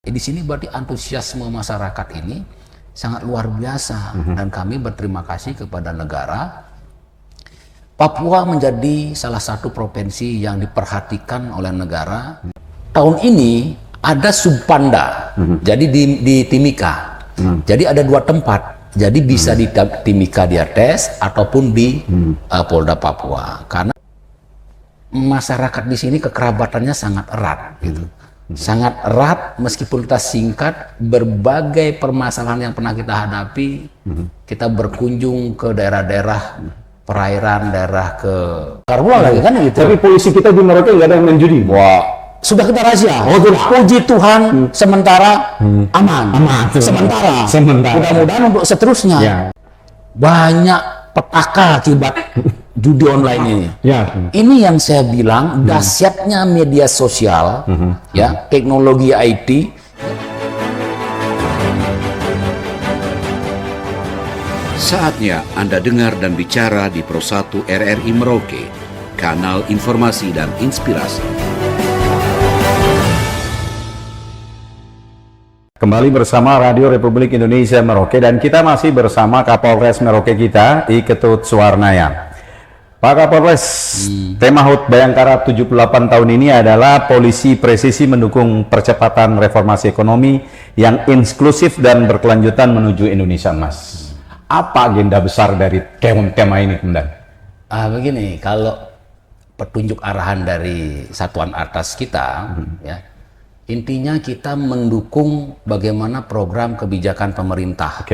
Di sini berarti antusiasme masyarakat ini sangat luar biasa dan kami berterima kasih kepada negara. Papua menjadi salah satu provinsi yang diperhatikan oleh negara. Tahun ini ada Subpanda, jadi di Timika. Jadi ada 2 tempat. Jadi bisa di Timika dia tes ataupun di Polda Papua. Karena masyarakat di sini kekerabatannya sangat erat, gitu. Sangat erat, meskipun kita singkat, berbagai permasalahan yang pernah kita hadapi, kita berkunjung ke daerah-daerah perairan, daerah ke Karbula lagi kan gitu. Tapi polisi kita di Merauke nggak ada yang main judi. Wah, sudah kita rahasia. Puji Tuhan, sementara aman. Sementara. Mudah-mudahan untuk seterusnya. Ya. Banyak petaka akibat judi online ini. Ya. Ini yang saya bilang dahsyatnya media sosial, ya, teknologi IT. Saatnya Anda dengar dan bicara di Pro 1 RRI Merauke, kanal informasi dan inspirasi. Kembali bersama Radio Republik Indonesia Merauke dan kita masih bersama Kapolres Merauke kita, I Ketut Suwarnaya. Pak Kapolres, tema HUT Bayangkara 78 tahun ini adalah polisi presisi mendukung percepatan reformasi ekonomi yang inklusif dan berkelanjutan menuju Indonesia Emas. Apa agenda besar dari tema ini, Komandan? Begini, kalau petunjuk arahan dari satuan atas kita, ya, intinya kita mendukung bagaimana program kebijakan pemerintah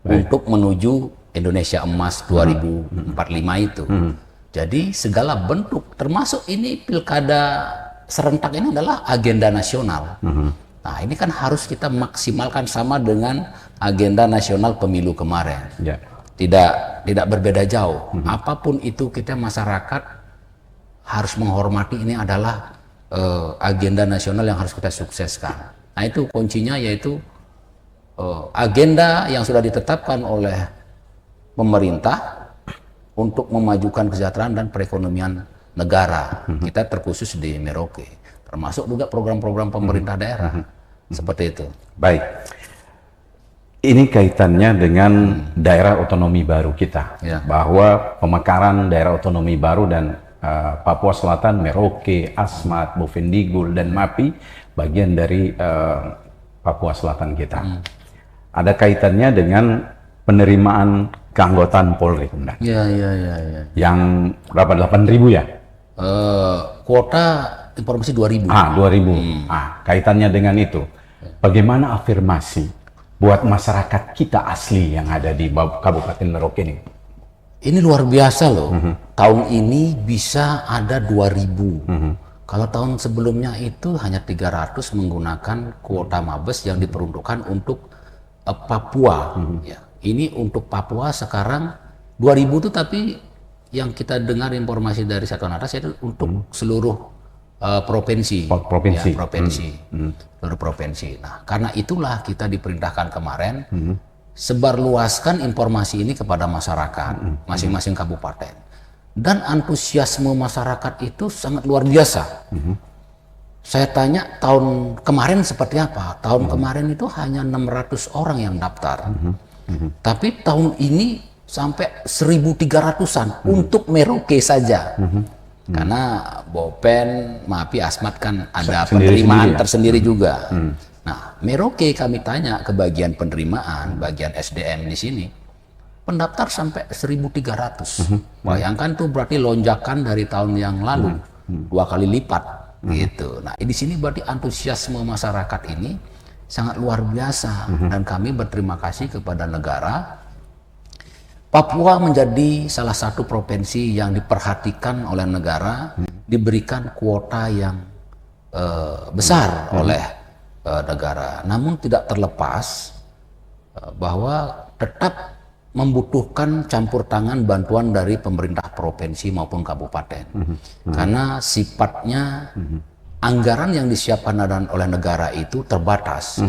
untuk menuju Indonesia Emas 2045 itu. Jadi segala bentuk, termasuk ini pilkada serentak ini adalah agenda nasional. Nah, ini kan harus kita maksimalkan sama dengan agenda nasional pemilu kemarin. Ya. Tidak berbeda jauh. Apapun itu kita masyarakat harus menghormati, ini adalah agenda nasional yang harus kita sukseskan. Nah, itu kuncinya, yaitu agenda yang sudah ditetapkan oleh pemerintah untuk memajukan kesejahteraan dan perekonomian negara. Kita terkhusus di Merauke, termasuk juga program-program pemerintah daerah. Seperti itu. Baik. Ini kaitannya dengan daerah otonomi baru kita, bahwa pemekaran daerah otonomi baru dan Papua Selatan, Merauke, Asmat, Bovendigul, dan Mapi bagian dari Papua Selatan kita. Ada kaitannya dengan penerimaan keanggotaan Polri, Komandan. Ya. Yang berapa? 8.000 ya? Kuota informasi 2.000. 2.000. Kaitannya dengan itu. Bagaimana afirmasi buat masyarakat kita asli yang ada di Kabupaten Merauke ini? Ini luar biasa loh. Tahun ini bisa ada 2.000. Kalau tahun sebelumnya itu hanya 300 menggunakan kuota Mabes yang diperuntukkan untuk Papua. Ya. Ini untuk Papua sekarang 2.000 itu, tapi yang kita dengar informasi dari satuan atas itu untuk seluruh provinsi. Ya, seluruh provinsi. Nah, karena itulah kita diperintahkan kemarin sebarluaskan informasi ini kepada masyarakat masing-masing kabupaten, dan antusiasme masyarakat itu sangat luar biasa. Saya tanya tahun kemarin seperti apa? Tahun kemarin itu hanya 600 orang yang daftar, tapi tahun ini sampai 1.300-an untuk Merauke saja. Karena Bopen, Mapi, Asmat kan ada penerimaan tersendiri juga. Nah, Merauke kami tanya ke bagian penerimaan, bagian SDM di sini, pendaftar sampai 1.300. Bayangkan tuh berarti lonjakan dari tahun yang lalu, 2 kali lipat gitu. Nah, di sini berarti antusiasme masyarakat ini sangat luar biasa, dan kami berterima kasih kepada negara. Papua menjadi salah satu provinsi yang diperhatikan oleh negara, diberikan kuota yang besar oleh negara. Namun tidak terlepas bahwa tetap membutuhkan campur tangan bantuan dari pemerintah provinsi maupun kabupaten. Karena sifatnya anggaran yang disiapkan oleh negara itu terbatas.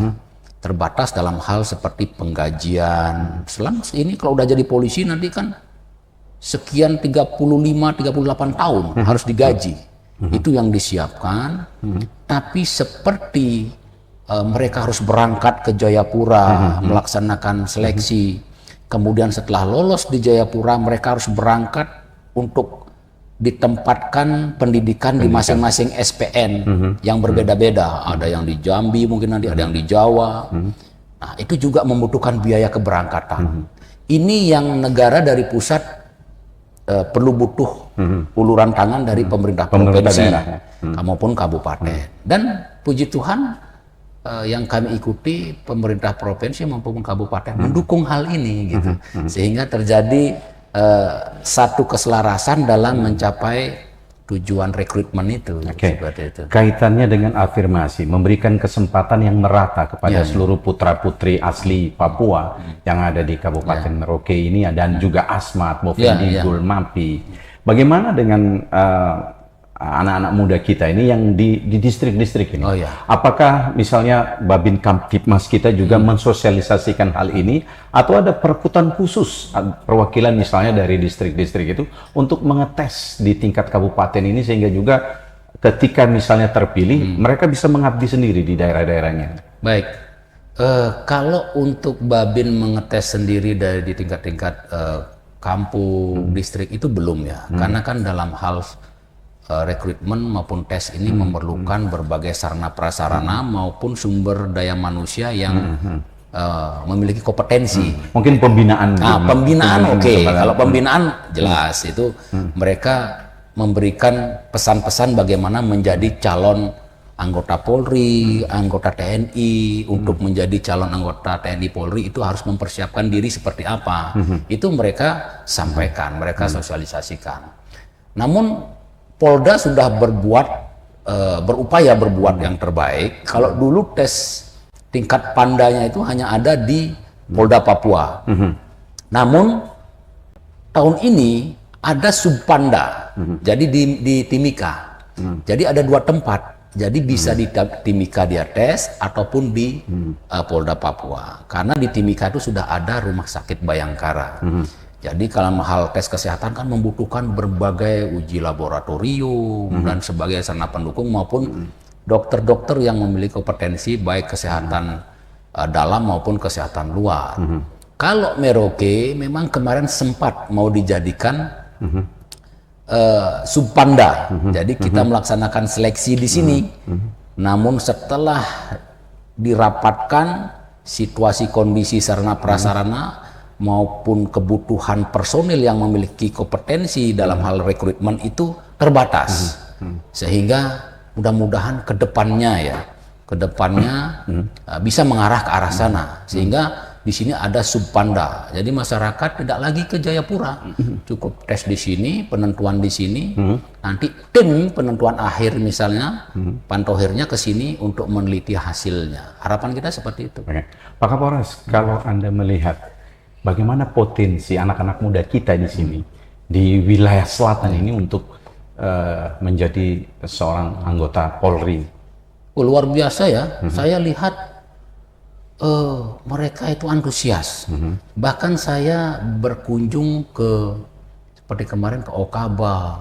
Terbatas dalam hal seperti penggajian. Selama ini kalau udah jadi polisi nanti kan sekian 35-38 tahun harus digaji. Itu yang disiapkan. Tapi seperti mereka harus berangkat ke Jayapura melaksanakan seleksi. Kemudian setelah lolos di Jayapura, mereka harus berangkat untuk ditempatkan pendidikan di masing-masing SPN yang berbeda-beda. Ada yang di Jambi, mungkin nanti ada yang di Jawa. Nah, itu juga membutuhkan biaya keberangkatan. Ini yang negara dari pusat perlu butuh uluran tangan dari pemerintah provinsi maupun kabupaten. Dan puji Tuhan, yang kami ikuti pemerintah provinsi maupun kabupaten mendukung hal ini gitu, sehingga terjadi satu keselarasan dalam mencapai tujuan rekrutmen itu. Seperti itu. Kaitannya dengan afirmasi, memberikan kesempatan yang merata kepada seluruh putra-putri asli Papua yang ada di Kabupaten Merauke ini, dan juga Asmat, Bovendi, Gulmapi. Bagaimana dengan anak-anak muda kita ini yang di distrik-distrik ini? Apakah misalnya Babin Kamtipmas kita juga mensosialisasikan hal ini, atau ada perekrutan khusus perwakilan misalnya dari distrik-distrik itu untuk mengetes di tingkat kabupaten ini, sehingga juga ketika misalnya terpilih mereka bisa mengabdi sendiri di daerah-daerahnya? Baik, kalau untuk Babin mengetes sendiri di tingkat-tingkat kampung, distrik itu belum ya, karena kan dalam hal rekrutmen maupun tes ini memerlukan berbagai sarana prasarana maupun sumber daya manusia yang memiliki kompetensi. Mungkin pembinaan. Pembinaan kalau pembinaan jelas itu mereka memberikan pesan-pesan bagaimana menjadi calon anggota Polri, anggota TNI. Untuk menjadi calon anggota TNI Polri itu harus mempersiapkan diri seperti apa. Itu mereka sampaikan, mereka sosialisasikan. Namun Polda sudah berupaya berbuat yang terbaik. Kalau dulu tes tingkat pandanya itu hanya ada di Polda Papua. Namun tahun ini ada subpanda. Jadi di Timika. Jadi ada 2 tempat. Jadi bisa di Timika dia tes ataupun di Polda Papua. Karena di Timika itu sudah ada rumah sakit Bayangkara. Jadi kalau hal tes kesehatan kan membutuhkan berbagai uji laboratorium dan sebagai sarana pendukung maupun dokter-dokter yang memiliki kompetensi baik kesehatan dalam maupun kesehatan luar. Kalau Merauke memang kemarin sempat mau dijadikan subpanda. Jadi kita melaksanakan seleksi di sini. Namun setelah dirapatkan situasi kondisi sarana prasarana maupun kebutuhan personil yang memiliki kompetensi dalam hal rekrutmen itu terbatas. Sehingga mudah-mudahan ke depannya bisa mengarah ke arah sana. Sehingga di sini ada subpanda. Jadi masyarakat tidak lagi ke Jayapura. Cukup tes di sini, penentuan di sini. Nanti tim penentuan akhir misalnya, pantohirnya ke sini untuk meneliti hasilnya. Harapan kita seperti itu. Pak Kapolres, kalau Anda melihat bagaimana potensi anak-anak muda kita di sini, di wilayah selatan ini untuk menjadi seorang anggota Polri? Luar biasa ya. Saya lihat mereka itu antusias. Bahkan saya berkunjung seperti kemarin ke Okaba,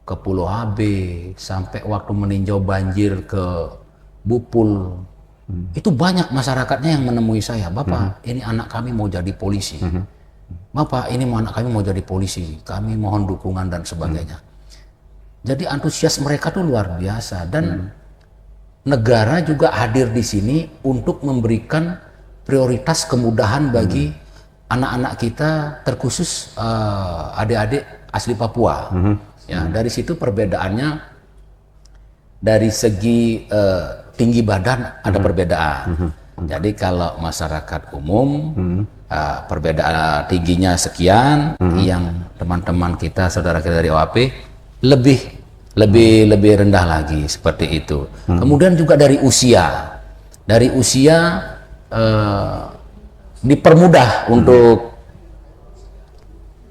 ke Pulau HB, sampai waktu meninjau banjir ke Bupul. Itu banyak masyarakatnya yang menemui saya, Bapak, ini anak kami mau jadi polisi. Bapak, ini anak kami mau jadi polisi. Kami mohon dukungan dan sebagainya. Jadi antusias mereka tuh luar biasa, dan negara juga hadir di sini untuk memberikan prioritas kemudahan bagi anak-anak kita, terkhusus adik-adik asli Papua. Ya, dari situ perbedaannya dari segi tinggi badan ada perbedaan. Jadi kalau masyarakat umum perbedaan tingginya sekian, yang teman-teman kita, saudara kita dari OAP lebih rendah lagi seperti itu. Kemudian juga dari usia dipermudah untuk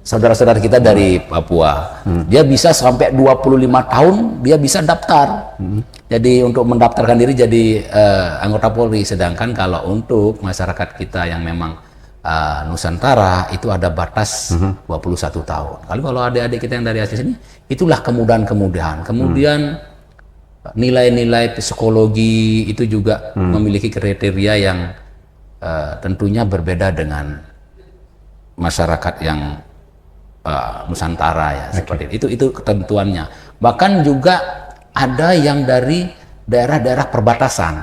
saudara-saudara kita dari Papua. Dia bisa sampai 25 tahun dia bisa daftar. Jadi untuk mendaftarkan diri jadi anggota Polri. Sedangkan kalau untuk masyarakat kita yang memang Nusantara itu ada batas 21 tahun. Kalau adik-adik kita yang dari asli sini, itulah kemudahan-kemudahan. Kemudian nilai-nilai psikologi itu juga memiliki kriteria yang tentunya berbeda dengan masyarakat yang Nusantara ya, seperti itu ketentuannya. Bahkan juga ada yang dari daerah-daerah perbatasan,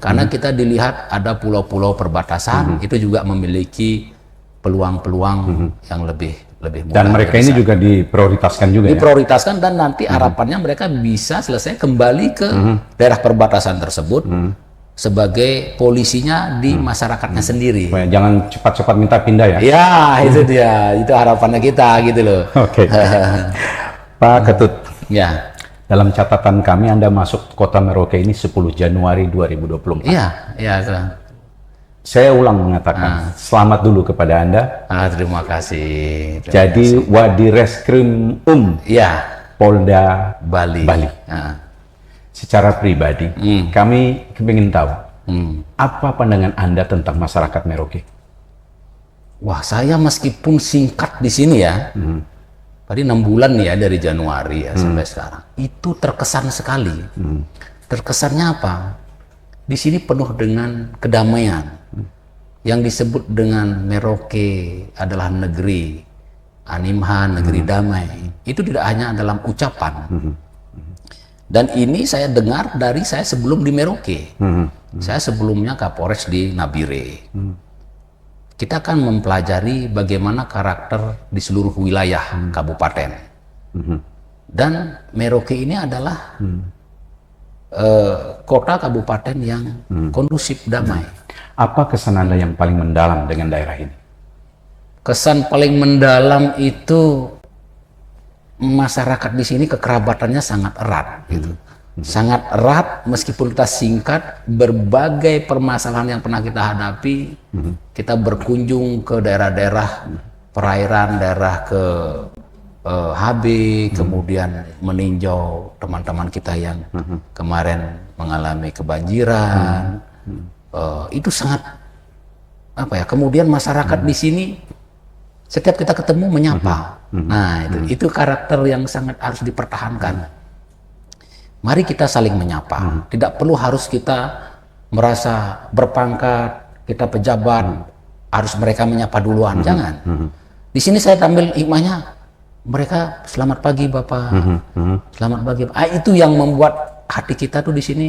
karena kita dilihat ada pulau-pulau perbatasan itu juga memiliki peluang-peluang yang lebih mudah. Dan mereka ini juga diprioritaskan juga diprioritaskan, dan nanti harapannya mereka bisa selesai kembali ke daerah perbatasan tersebut sebagai polisinya di masyarakatnya sendiri. Jangan cepat-cepat minta pindah ya. Ya, itu dia. Itu harapannya kita gitu loh. Oke. Pak Ketut. Ya. Dalam catatan kami Anda masuk kota Merauke ini 10 Januari 2024. Iya, iya. Saya ulang mengatakan selamat dulu kepada Anda. Terima kasih. Jadi Wadireskrim ya, Polda Bali. Secara pribadi, kami ingin tahu apa pandangan Anda tentang masyarakat Merauke? Wah, saya meskipun singkat di sini ya, tadi 6 bulan nih ya dari Januari ya sampai sekarang, itu terkesan sekali. Terkesannya apa? Di sini penuh dengan kedamaian. Yang disebut dengan Merauke adalah negeri Animha, negeri damai. Itu tidak hanya dalam ucapan. Dan ini saya dengar dari saya sebelum di Merauke. Saya sebelumnya Kapolres di Nabire. Kita akan mempelajari bagaimana karakter di seluruh wilayah kabupaten. Dan Merauke ini adalah kota kabupaten yang kondusif, damai. Apa kesan Anda yang paling mendalam dengan daerah ini? Kesan paling mendalam itu masyarakat di sini kekerabatannya sangat erat, gitu. Sangat erat, meskipun kita singkat, berbagai permasalahan yang pernah kita hadapi, kita berkunjung ke daerah-daerah perairan, daerah ke HB, kemudian meninjau teman-teman kita yang kemarin mengalami kebanjiran. Itu sangat apa ya? Kemudian masyarakat di sini setiap kita ketemu menyapa. Nah, itu karakter yang sangat harus dipertahankan. Mari kita saling menyapa. Tidak perlu harus kita merasa berpangkat, kita pejabat, harus mereka menyapa duluan. Jangan. Di sini saya tampil hikmahnya, mereka selamat pagi Bapak, selamat pagi. Itu yang membuat hati kita tuh di sini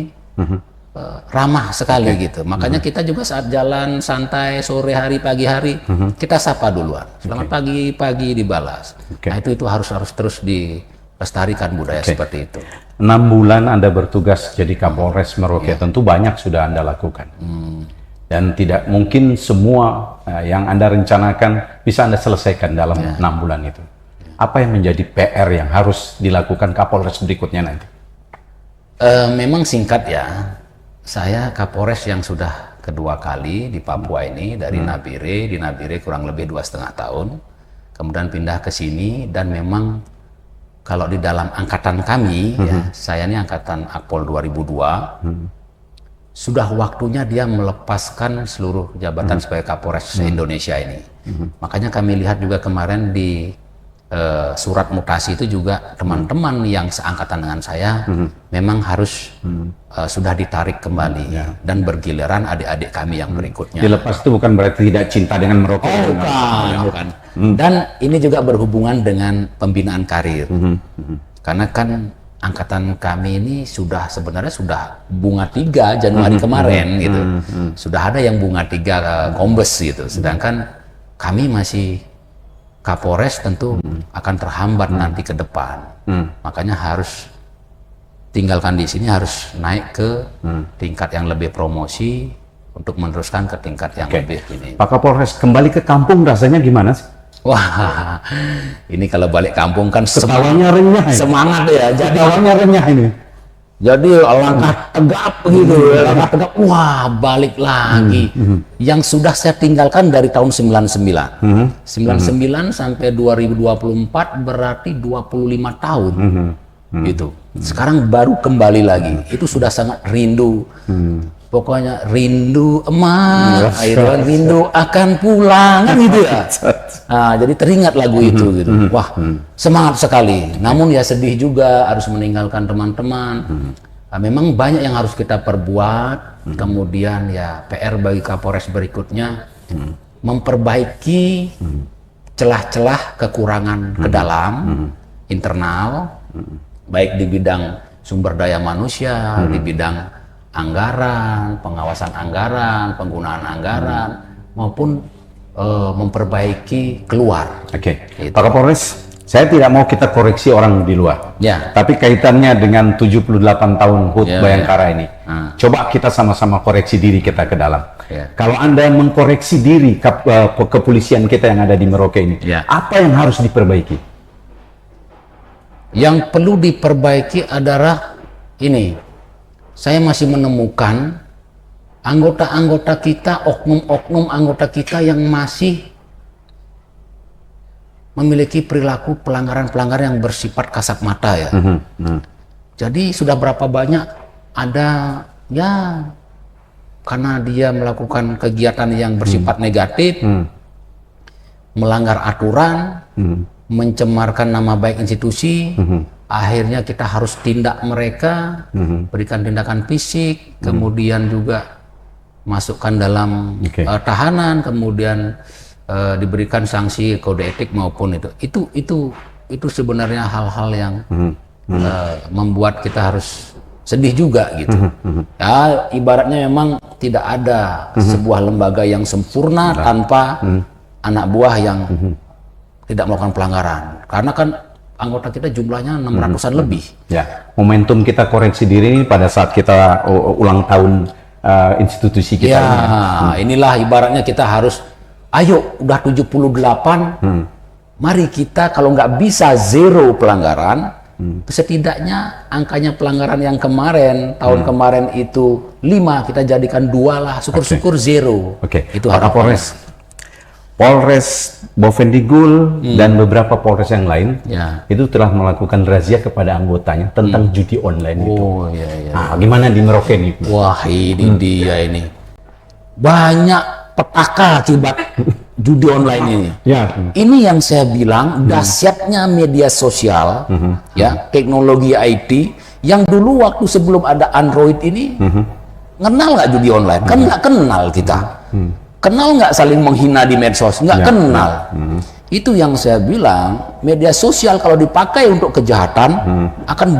ramah sekali gitu. Makanya kita juga saat jalan santai sore hari, pagi hari, kita sapa duluan. Selamat pagi dibalas. Nah itu harus terus dilestarikan budaya seperti itu. 6 bulan Anda bertugas jadi Kapolres Merauke, tentu banyak sudah Anda lakukan. Dan tidak mungkin semua yang Anda rencanakan bisa Anda selesaikan dalam 6 bulan itu. Apa yang menjadi PR yang harus dilakukan Kapolres berikutnya nanti? Memang singkat ya. Saya Kapolres yang sudah kedua kali di Papua ini, dari Nabire, di Nabire kurang lebih 2,5 tahun, kemudian pindah ke sini, dan memang kalau di dalam angkatan kami, ya, saya ini angkatan Akpol 2002, sudah waktunya dia melepaskan seluruh jabatan sebagai Kapolres Indonesia ini. Makanya kami lihat juga kemarin di surat mutasi itu juga teman-teman yang seangkatan dengan saya memang harus sudah ditarik kembali dan bergiliran adik-adik kami yang berikutnya. Dilepas itu bukan berarti tidak cinta dengan Merauke. Bukan. Dan ini juga berhubungan dengan pembinaan karir. Karena kan angkatan kami ini sebenarnya sudah bunga 3 Januari kemarin gitu. Sudah ada yang bunga 3 kombes gitu. Sedangkan kami masih Kapolres tentu akan terhambat nanti ke depan. Makanya harus tinggalkan di sini, harus naik ke tingkat yang lebih promosi untuk meneruskan ke tingkat yang lebih ini. Pak Kapolres, kembali ke kampung rasanya gimana sih? Wah, ini kalau balik kampung kan ketawanya renyah ya? Semangat ya. Jadi ketawanya renyah ini. Jadi langkah tegap gitu, langkah tegap. Wah, balik lagi. Yang sudah saya tinggalkan dari tahun 99. 99 sampai 2024 berarti 25 tahun. Gitu. Sekarang baru kembali lagi. Itu sudah sangat rindu. Pokoknya rindu emak, rindu akan pulang kan gitu ya. Nah, jadi teringat lagu itu gitu. Wah, semangat sekali. Namun ya sedih juga harus meninggalkan teman-teman. Memang banyak yang harus kita perbuat. Kemudian ya PR bagi Kapolres berikutnya memperbaiki celah-celah kekurangan ke dalam internal, baik di bidang sumber daya manusia, di bidang anggaran, pengawasan anggaran, penggunaan anggaran, maupun memperbaiki keluar. Oke. Gitu. Pak Kapolres, saya tidak mau kita koreksi orang di luar. Ya. Tapi kaitannya dengan 78 tahun HUT Ya, Bayangkara ini. Coba kita sama-sama koreksi diri kita ke dalam. Ya. Kalau Anda mengkoreksi diri kepolisian kita yang ada di Merauke ini, Ya. apa yang harus diperbaiki? Yang perlu diperbaiki adalah ini. Saya masih menemukan anggota-anggota kita, oknum-oknum anggota kita yang masih memiliki perilaku pelanggaran-pelanggaran yang bersifat kasat mata ya. Jadi sudah berapa banyak ada ya karena dia melakukan kegiatan yang bersifat negatif, melanggar aturan, mencemarkan nama baik institusi, akhirnya kita harus tindak mereka, berikan tindakan fisik, kemudian juga masukkan dalam tahanan, kemudian diberikan sanksi kode etik maupun itu sebenarnya hal-hal yang membuat kita harus sedih juga gitu. Ya ibaratnya memang tidak ada sebuah lembaga yang sempurna tanpa anak buah yang tidak melakukan pelanggaran. Karena kan anggota kita jumlahnya 600-an lebih. Ya, momentum kita koreksi diri ini pada saat kita ulang tahun institusi kita ya, ini. Inilah ibaratnya kita harus, ayo udah 78, mari kita kalau nggak bisa zero pelanggaran, setidaknya angkanya pelanggaran yang kemarin, tahun kemarin itu 5, kita jadikan 2 lah, syukur-syukur zero. Itu Pak Kapolres, Polres Bovendigul dan beberapa Polres yang lain itu telah melakukan razia kepada anggotanya tentang judi online itu. Nah, gimana di Merauke nih? Wah ini dia ini. Banyak petaka akibat judi online ini. Ini yang saya bilang dahsyatnya media sosial, ya teknologi IT yang dulu waktu sebelum ada Android ini, kenal nggak judi online? Kan nggak kenal kita. Kenal nggak saling menghina di medsos? Nggak kenal. Itu yang saya bilang, media sosial kalau dipakai untuk kejahatan akan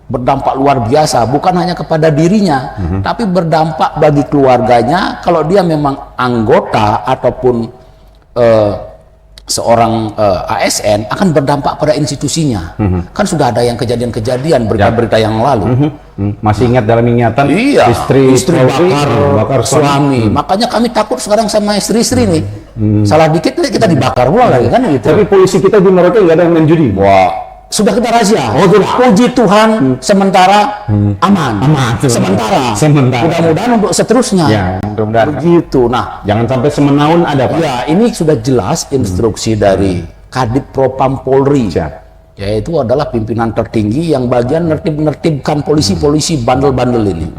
berdampak luar biasa, bukan hanya kepada dirinya, tapi berdampak bagi keluarganya kalau dia memang anggota ataupun seorang ASN, akan berdampak pada institusinya. Kan sudah ada yang kejadian-kejadian berita-berita yang lalu. Masih ingat dalam ingatan istri bakar suami. Makanya kami takut sekarang sama istri-istri nih. Salah dikit kita dibakar pula lagi kan gitu. Tapi polisi kita di Merauke nggak ada yang main judi. Wah, sudah kita razia. Puji Tuhan, sementara aman. Sementara. Mudah-mudahan untuk seterusnya. Ya, mudah-mudahan. Begitu. Nah, jangan sampai semenaun ada, Pak. Ya, ini sudah jelas instruksi dari Kadip Propam Polri. Yaitu adalah pimpinan tertinggi yang bagian nertib-nertibkan polisi-polisi bandel-bandel ini.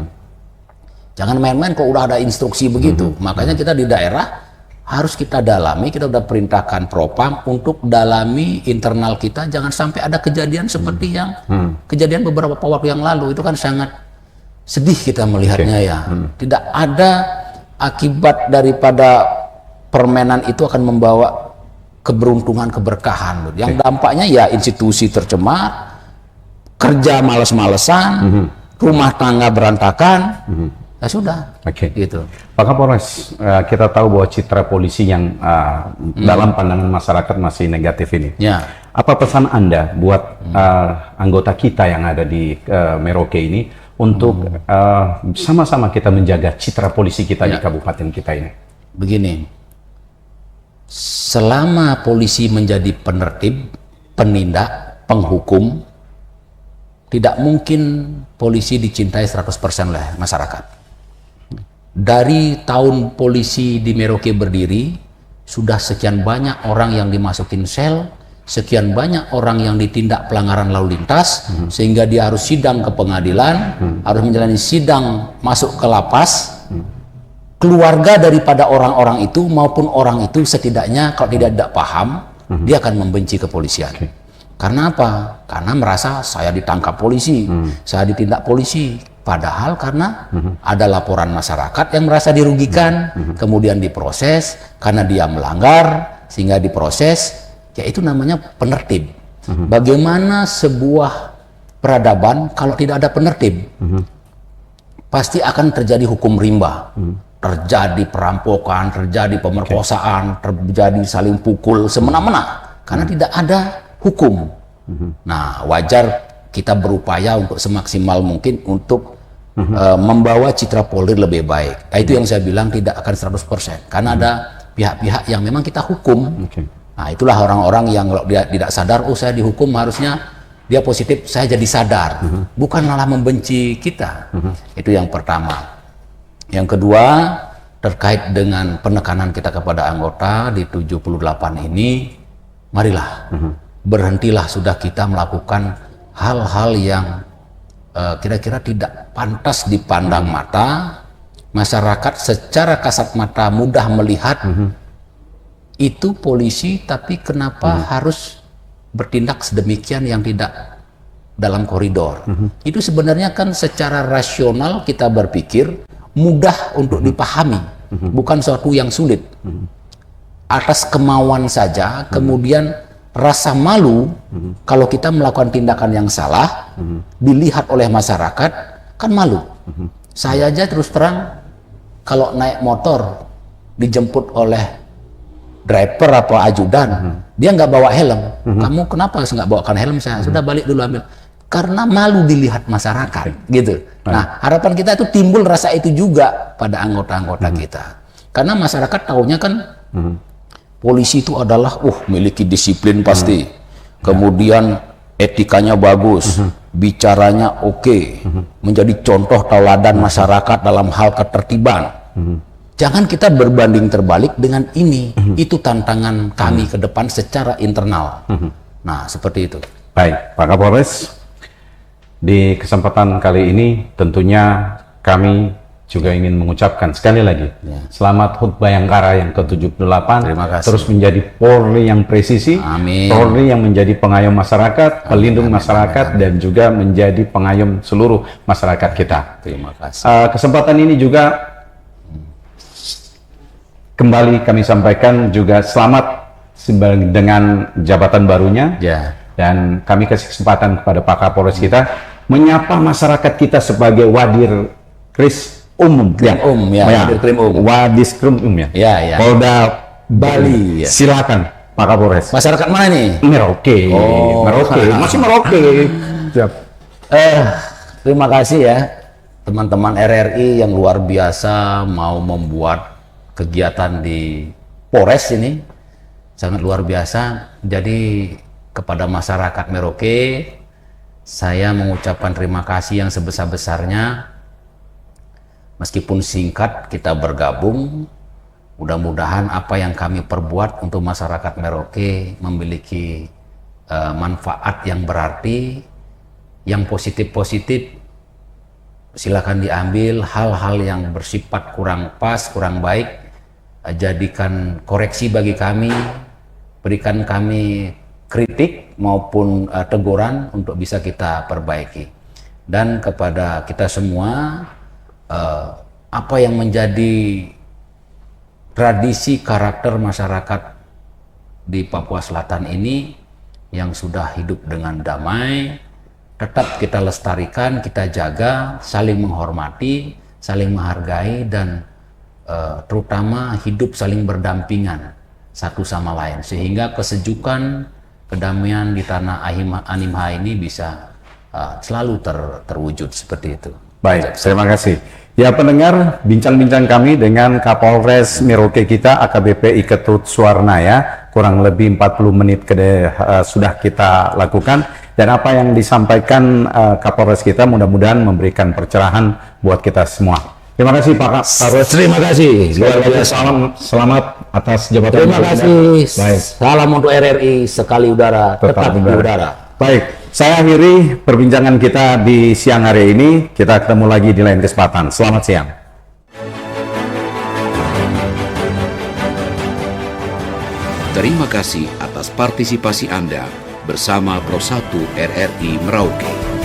Jangan main-main kok udah ada instruksi begitu. Makanya kita di daerah harus kita dalami, kita udah perintahkan Propam untuk dalami internal kita, jangan sampai ada kejadian seperti yang kejadian beberapa waktu yang lalu. Itu kan sangat sedih kita melihatnya ya. Tidak ada akibat daripada permainan itu akan membawa keberuntungan, keberkahan. Yang dampaknya ya institusi tercemar, kerja males-malesan, rumah tangga berantakan. Ya sudah, gitu. Pak Kapolres, kita tahu bahwa citra polisi yang dalam pandangan masyarakat masih negatif ini. Apa pesan Anda buat anggota kita yang ada di Merauke ini untuk sama-sama kita menjaga citra polisi kita di kabupaten kita ini? Begini, selama polisi menjadi penertib, penindak, penghukum, tidak mungkin polisi dicintai 100% oleh masyarakat. Dari tahun polisi di Merauke berdiri, sudah sekian banyak orang yang dimasukin sel, sekian banyak orang yang ditindak pelanggaran lalu lintas, sehingga dia harus sidang ke pengadilan, harus menjalani sidang masuk ke lapas. Keluarga daripada orang-orang itu maupun orang itu setidaknya kalau tidak paham, dia akan membenci kepolisian. Karena apa? Karena merasa saya ditangkap polisi, saya ditindak polisi. Padahal karena ada laporan masyarakat yang merasa dirugikan, kemudian diproses, karena dia melanggar, sehingga diproses, ya itu namanya penertib. Bagaimana sebuah peradaban kalau tidak ada penertib? Pasti akan terjadi hukum rimba. Terjadi perampokan, terjadi pemerkosaan, terjadi saling pukul semena-mena. Karena tidak ada hukum. Nah, wajar kita berupaya untuk semaksimal mungkin untuk membawa citra Polri lebih baik. Itu yang saya bilang tidak akan 100%. Karena ada pihak-pihak yang memang kita hukum. Nah, itulah orang-orang yang kalau dia tidak sadar, oh saya dihukum, harusnya dia positif, saya jadi sadar. Bukan malah membenci kita. Itu yang pertama. Yang kedua, terkait dengan penekanan kita kepada anggota di 78 ini, marilah berhentilah sudah kita melakukan hal-hal yang kira-kira tidak pantas dipandang mata. Masyarakat secara kasat mata mudah melihat itu polisi, tapi kenapa harus bertindak sedemikian yang tidak dalam koridor. Itu sebenarnya kan secara rasional kita berpikir mudah untuk dipahami, bukan suatu yang sulit. Atas kemauan saja, kemudian rasa malu kalau kita melakukan tindakan yang salah, dilihat oleh masyarakat, kan malu. Saya aja terus terang, kalau naik motor, dijemput oleh driver atau ajudan, dia nggak bawa helm. Kamu kenapa nggak bawakan helm? Saya sudah balik dulu ambil. Karena malu dilihat masyarakat, gitu. Nah, harapan kita itu timbul rasa itu juga pada anggota-anggota kita. Karena masyarakat tahunya kan, polisi itu adalah, memiliki disiplin pasti. Kemudian etikanya bagus, bicaranya oke, menjadi contoh tauladan masyarakat dalam hal ketertiban. Jangan kita berbanding terbalik dengan ini. Itu tantangan kami ke depan secara internal. Nah, seperti itu. Baik, Pak Kapolres. Di kesempatan kali ini tentunya kami juga ingin mengucapkan sekali lagi selamat HUT Bayangkara yang ke-78. Terima kasih. Terus menjadi Polri yang presisi, Amin. Polri yang menjadi pengayom masyarakat, pelindung masyarakat, dan juga menjadi pengayom seluruh masyarakat kita. Terima kasih. Kesempatan ini juga kembali kami sampaikan juga selamat dengan jabatan barunya. Dan kami kasih kesempatan kepada Pak Kapolres kita menyapa masyarakat kita sebagai wadir kris umum, wadir krim umum. Wadis krim umum Polda Bali. Silakan Pak Kapolres. Masyarakat mana nih? Merauke. Masih Merauke. Siap. Terima kasih ya teman-teman RRI yang luar biasa mau membuat kegiatan di Polres ini, sangat luar biasa. Jadi kepada masyarakat Merauke, saya mengucapkan terima kasih yang sebesar-besarnya. Meskipun singkat kita bergabung, mudah-mudahan apa yang kami perbuat untuk masyarakat Merauke memiliki manfaat yang berarti, yang positif-positif. Silakan diambil, hal-hal yang bersifat kurang pas, kurang baik, jadikan koreksi bagi kami, berikan kami kritik maupun teguran untuk bisa kita perbaiki. Dan kepada kita semua, apa yang menjadi tradisi karakter masyarakat di Papua Selatan ini yang sudah hidup dengan damai, tetap kita lestarikan, kita jaga, saling menghormati, saling menghargai, dan terutama hidup saling berdampingan satu sama lain, sehingga kesejukan, kedamaian di tanah Animha ini bisa selalu terwujud seperti itu. Baik, terima kasih. Ya pendengar, bincang-bincang kami dengan Kapolres Merauke kita, AKBP Iketut Suwarnaya, kurang lebih 40 menit sudah kita lakukan. Dan apa yang disampaikan Kapolres kita mudah-mudahan memberikan pencerahan buat kita semua. Terima kasih Pak Kapolres. Terima kasih. Selamat atas jabatan. Terima kasih. Baik. Salam untuk RRI, sekali udara, tetap di udara. Baik, saya akhiri perbincangan kita di siang hari ini. Kita ketemu lagi di lain kesempatan. Selamat siang. Terima kasih atas partisipasi Anda bersama Pro 1 RRI Merauke.